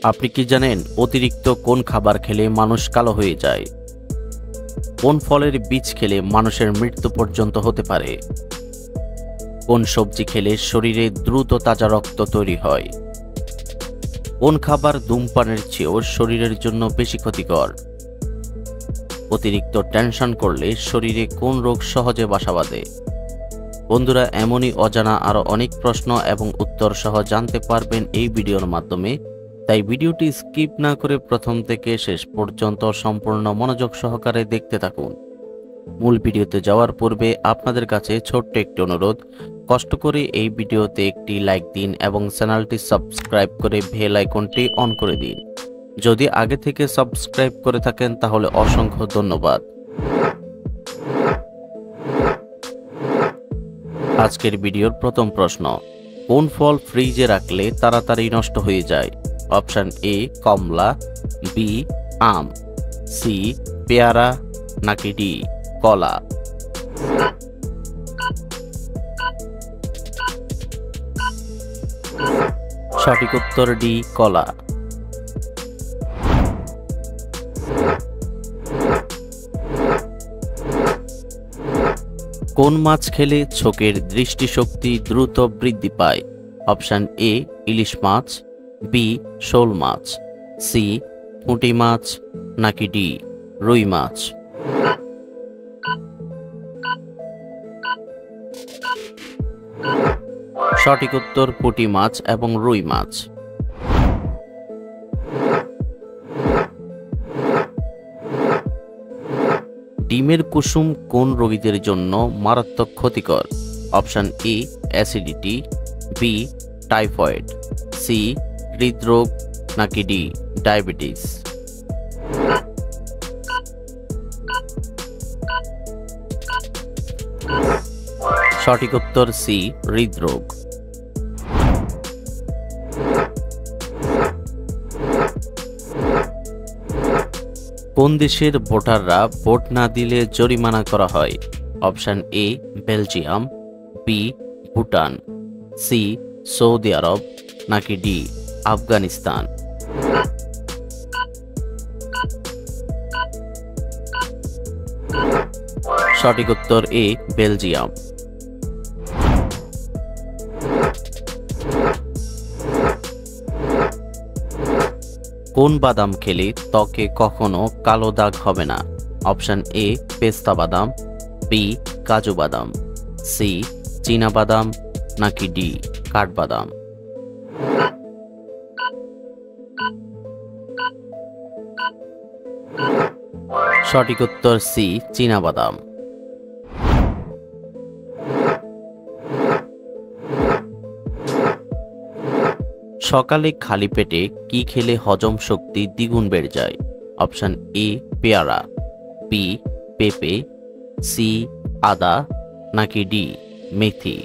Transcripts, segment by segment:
আপনি কি জানেন অতিরিক্ত কোন খাবার খেলে মানুষ কালো হয়ে যায়? কোন ফলের বীজ খেলে মানুষের মৃত্যু পর্যন্ত হতে পারে? কোন সবজি খেলে শরীরে দ্রুত তাজা রক্ত তৈরি হয়? কোন খাবার ধূমপানের চেয়েও শরীরের জন্য বেশি ক্ষতিকর? অতিরিক্ত টেনশন করলে শরীরে কোন রোগ সহজে বাসা বাঁধে? বন্ধুরা, এমনই অজানা আরও অনেক প্রশ্ন এবং উত্তর সহ জানতে পারবেন এই ভিডিওর মাধ্যমে। তাই ভিডিওটি স্কিপ না করে প্রথম থেকে শেষ পর্যন্ত সম্পূর্ণ মনোযোগ সহকারে দেখতে থাকুন। মূল ভিডিওতে যাওয়ার পূর্বে আপনাদের কাছে ছোট্ট একটি অনুরোধ, কষ্ট করে এই ভিডিওতে একটি লাইক দিন এবং চ্যানেলটি সাবস্ক্রাইব করে বেল আইকনটি অন করে দিন। যদি আগে থেকে সাবস্ক্রাইব করে থাকেন তাহলে অসংখ্য ধন্যবাদ। আজকের ভিডিওর প্রথম প্রশ্ন, কোন ফল ফ্রিজে রাখলে তাড়াতাড়ি নষ্ট হয়ে যায়? অপশন এ কমলা, বি আম, সি পেয়ারা, নাকি ডি কলা? সঠিক উত্তর ডি কলা। কোন মাছ খেলে চোখের দৃষ্টিশক্তি দ্রুত বৃদ্ধি পায়? Option A ilish much, B শোল মাছ, সি পুঁটি মাছ, নাকি ডি রুই মাছ? সঠিক উত্তর পুঁটি মাছ এবং রুই মাছ। ডিমের কুসুম কোন রোগীদের জন্য মারাত্মক ক্ষতিকর? Option A acidity, B typhoid, C হৃদরোগ, নাকি ডি ডায়াবেটিস? সঠিক উত্তর সি হৃদরোগ। কোন দেশের ভোটাররা ভোট না দিলে জরিমানা করা হয়? Option A Belgium, B Bhutan, C Saudi Arab, নাকি ডি আফগানিস্তান? সঠিক উত্তর এ বেলজিয়াম। কোন বাদাম খেলে ত্বকে কখনো কালো দাগ হবে না? অপশন এ পেস্তা বাদাম, বি কাজু বাদাম, সি চীনা বাদাম, নাকি ডি কাঠবাদাম? সঠিক উত্তর সি চীনা বাদাম। সকালে খালি পেটে কি খেলে হজম শক্তি দ্বিগুণ বেড়ে যায়? অপশন এ পেয়ারা, বি পেঁপে, সি আদা, নাকি ডি মেথি?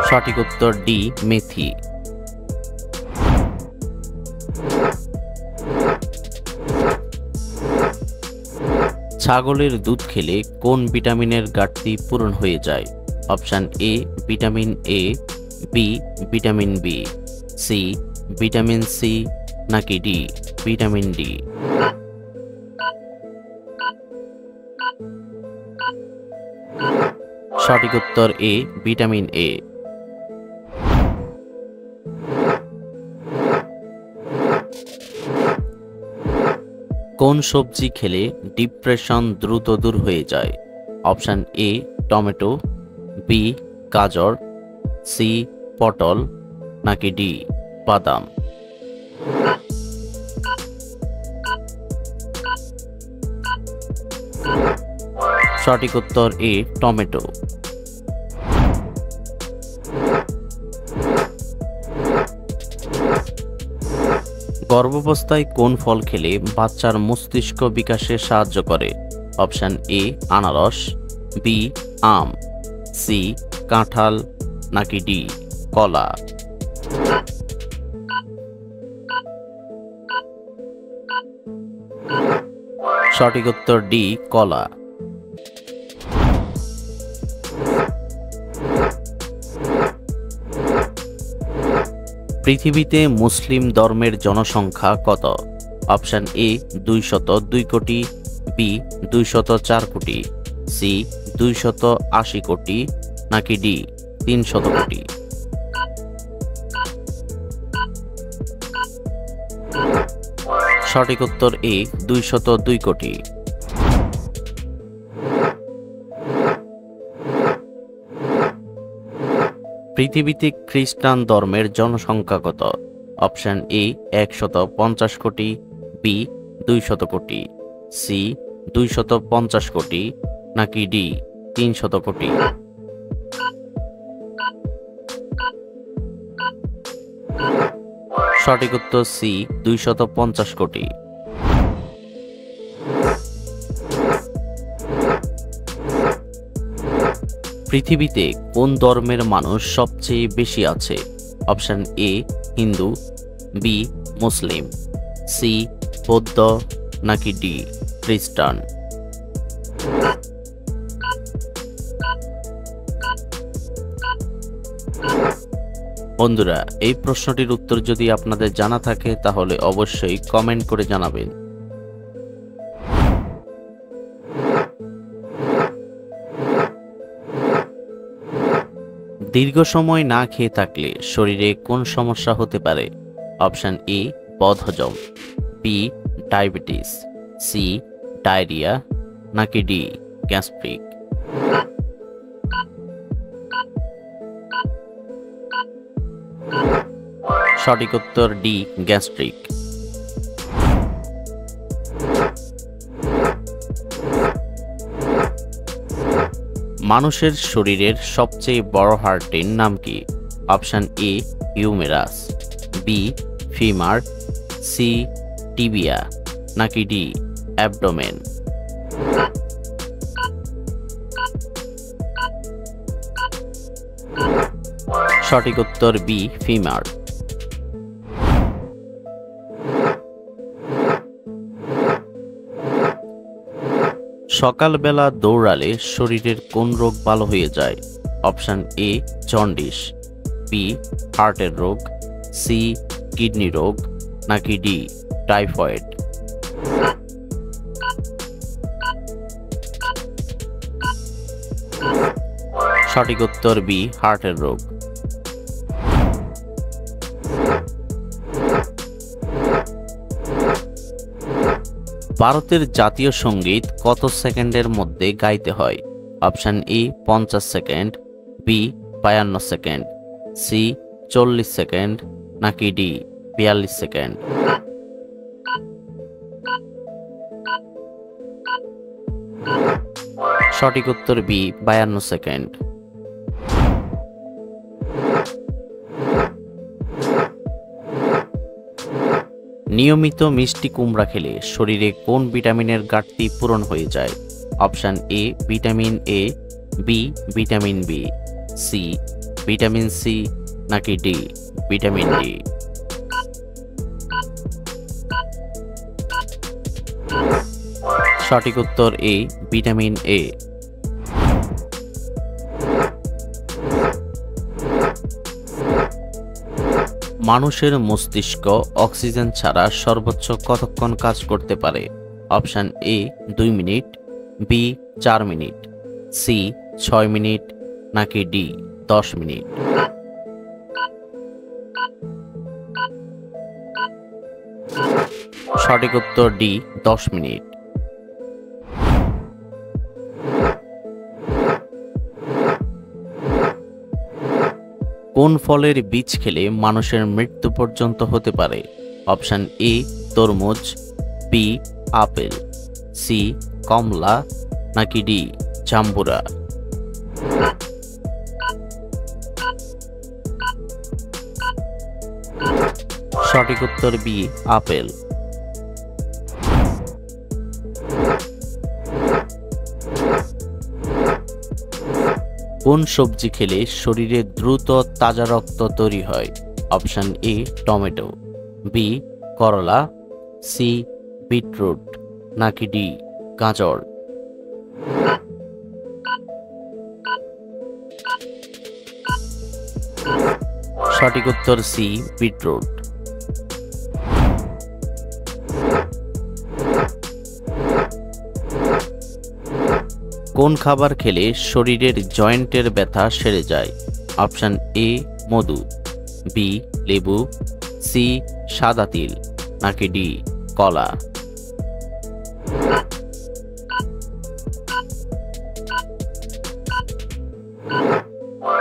সঠিক উত্তর ডি মেথি। ছাগলের দুধ খেলে কোন ভিটামিনের ঘাটতি পূরণ হয়ে যায়? Option A vitamin A, B vitamin B, C vitamin C, নাকি ডি ভিটামিন ডি? সঠিক উত্তর এ ভিটামিন এ। কোন সবজি খেলে ডিপ্রেশন দ্রুত দূর হয়ে যায়? অপশন এ টমেটো, বি গাজর, সি পটল, নাকি ডি বাদাম? সঠিক উত্তর এ টমেটো। গর্ভাবস্থায় কোন ফল খেলে বাচ্চার মস্তিষ্ক বিকাশে সাহায্য করে? অপশন এ আনারস, বি আম, সি কাঁঠাল, নাকি ডি কলা? সঠিক উত্তর ডি কলা। পৃথিবীতে মুসলিম ধর্মের জনসংখ্যা কত? অপশন এ 202 কোটি, বি 204 কোটি, সি 280 কোটি, নাকি ডি 300 কোটি? সঠিক উত্তর এ 202 কোটি। পৃথিবীতে খ্রিস্টান ধর্মের জনসংখ্যা কত? অপশন এ 150 কোটি, বি 200 কোটি, সি 250 কোটি, নাকি ডি 300 কোটি? সঠিক উত্তর সি 250 কোটি। পৃথিবীতে কোন ধর্মের মানুষ সবচেয়ে বেশি আছে? Option A Hindu, B Muslim, C বৌদ্ধ, নাকি ডি খ্রিস্টান? বন্ধুরা, এই প্রশ্নটির উত্তর যদি আপনাদের জানা থাকে তাহলে অবশ্যই কমেন্ট করে জানাবেন। দীর্ঘ সময় না খেয়ে থাকলে শরীরে কোন সমস্যা হতে পারে? অপশন এ বদহজম, বি ডায়াবেটিস, সি ডায়রিয়া, নাকি ডি গ্যাস্ট্রিক? সঠিক উত্তর ডি গ্যাস্ট্রিক। মানুষের শরীরের সবচেয়ে বড় হাড়টির নাম কি? Option A humerus, B femur, C tibia, নাকি ডি অ্যাবডোমেন? সঠিক উত্তর বি ফিমার। সকালবেলা দৌড়ালে শরীরের কোন রোগ ভালো হয়ে যায়? অপশন এ জন্ডিস, বি হার্টের রোগ, সি কিডনি রোগ, নাকি ডি টাইফয়েড? সঠিক উত্তর বি হার্টের রোগ। ভারতের জাতীয় সঙ্গীত কত সেকেন্ডের মধ্যে গাইতে হয়? Option A 50 second, B 52 second, C 40 second, নাকি ডি 42 সেকেন্ড? সঠিক উত্তর বি 52 সেকেন্ড। নিয়মিত মিষ্টি কুমড়া খেলে শরীরে কোন ভিটামিনের ঘাটতি পূরণ হয়ে যায়? Option A vitamin A, B vitamin B, C vitamin C, নাকি ডি ভিটামিন ডি? সঠিক উত্তর এ ভিটামিন এ। মানুষের মস্তিষ্ক অক্সিজেন ছাড়া সর্বোচ্চ কতক্ষণ কাজ করতে পারে? Option A 2 minute, B 4 minute, C 6 minute, নাকি ডি 10 মিনিট? সঠিক উত্তর ডি 10 মিনিট। কোন ফলের বীজ খেলে মানুষের মৃত্যু পর্যন্ত হতে পারে? অপশন এ তরমুজ, বি আপেল, সি কমলা, নাকি ডি জাম্বুরা? সঠিক উত্তর বি আপেল। কোন সবজি খেলে শরীরে দ্রুত তাজা রক্ত তৈরি হয়? অপশন এ টমেটো, বি করলা, সি বিটরুট, নাকি ডি গাজর? সঠিক উত্তর সি, বিটরুট। কোন খাবার খেলে শরীরের জয়েন্টের ব্যথা সেরে যায়? অপশন এ মধু, বি লেবু, সি সাদা তিল, নাকি ডি কলা?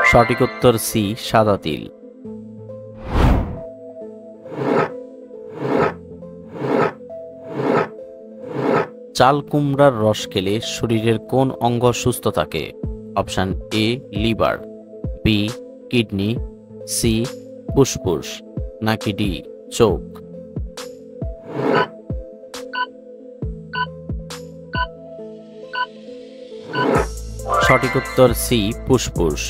সঠিক উত্তর সি, সাদা তিল। চাল কুমড়ার রস খেলে শরীরের কোন অঙ্গ সুস্থ থাকে? Option A liver, B kidney, C ফুসফুস, নাকি ডি চোখ? সঠিক উত্তর সি, ফুসফুস।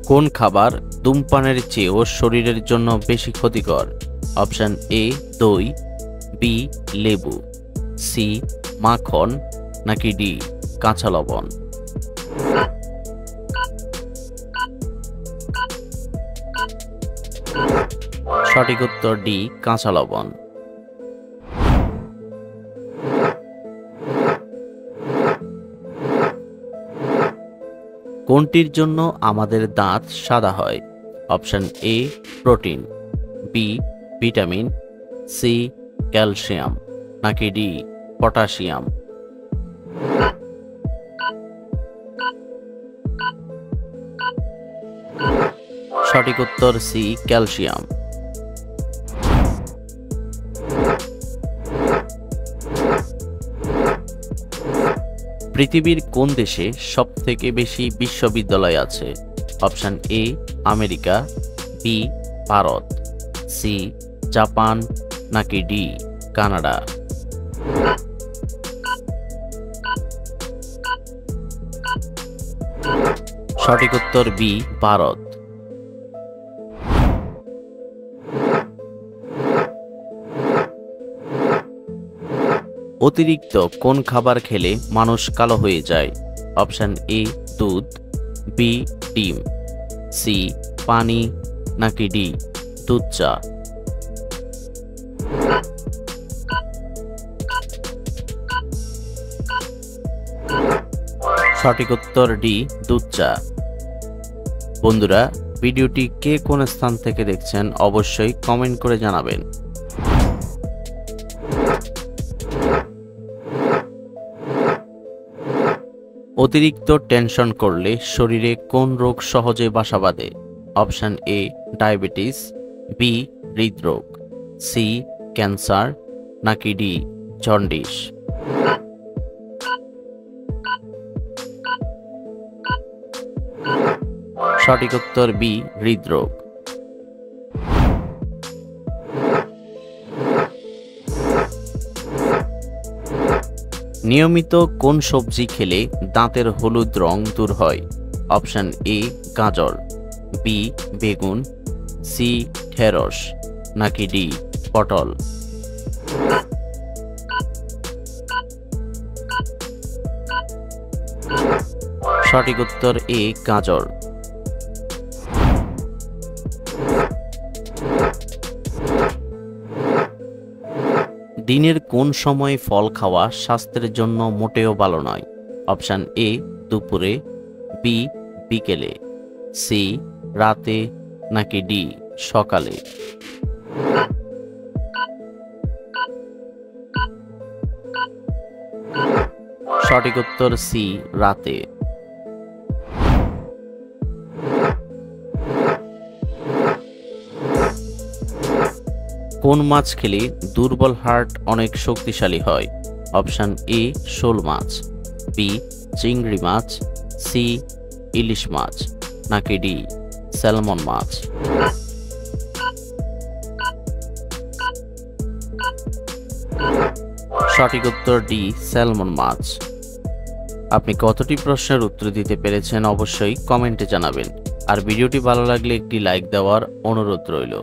কোন খাবার ধূমপানের চেয়েও শরীরের জন্য বেশি ক্ষতিকর? অপশন এ দই, বি লেবু, সি মাখন, নাকি ডি কাঁচা লবণ? সঠিক উত্তর ডি কাঁচা লবণ। কোনটির জন্য আমাদের দাঁত সাদা হয়? Option A protein, B vitamin, C calcium, নাকি ডি পটাশিয়াম? সঠিক উত্তর সি ক্যালসিয়াম। পৃথিবীর কোন দেশে সবথেকে বেশি বিশ্ববিদ্যালয় আছে? Option A America, B Bharat, C Japan, নাকি ডি কানাডা? সঠিক উত্তর বি ভারত। অতিরিক্ত কোন খাবার খেলে মানুষ কালো হয়ে যায়? অপশন এ দুধ, বি ডিম, সি পানি, নাকি ডি দুধ চা? সঠিক উত্তর ডি দুধ চা। বন্ধুরা, ভিডিওটি কে কোন স্থান থেকে দেখছেন অবশ্যই কমেন্ট করে জানাবেন। অতিরিক্ত টেনশন করলে শরীরে কোন রোগ সহজে বাসা বাঁধে? অপশন এ ডায়াবেটিস, বি হৃদরোগ, সি ক্যান্সার, নাকি ডি জন্ডিস? সঠিক উত্তর বি হৃদরোগ। নিয়মিত কোন সবজি খেলে দাঁতের হলুদ রং দূর হয়? অপশন এ গাজর, বি বেগুন, সি ঢেঁড়স, নাকি ডি পটল? সঠিক উত্তর এ গাজর। দিনের কোন সময় ফল খাওয়া স্বাস্থ্যের জন্য মোটেও ভালো নয়? অপশন এ দুপুরে, বি বিকেলে, সি রাতে, নাকি ডি সকালে? সঠিক উত্তর সি রাতে। কোন মাছ খেলে দুর্বল হার্ট অনেক শক্তিশালী হয়? অপশন এ শোল মাছ, বি চিংড়ি মাছ, সি ইলিশ মাছ, নাকি ডি স্যালমন মাছ? সঠিক উত্তর ডি স্যালমন মাছ। আপনি কতটি প্রশ্নের উত্তর দিতে পেরেছেন অবশ্যই কমেন্টে জানাবেন। আর ভিডিওটি ভালো লাগলে একটি লাইক দেওয়ার অনুরোধ রইল।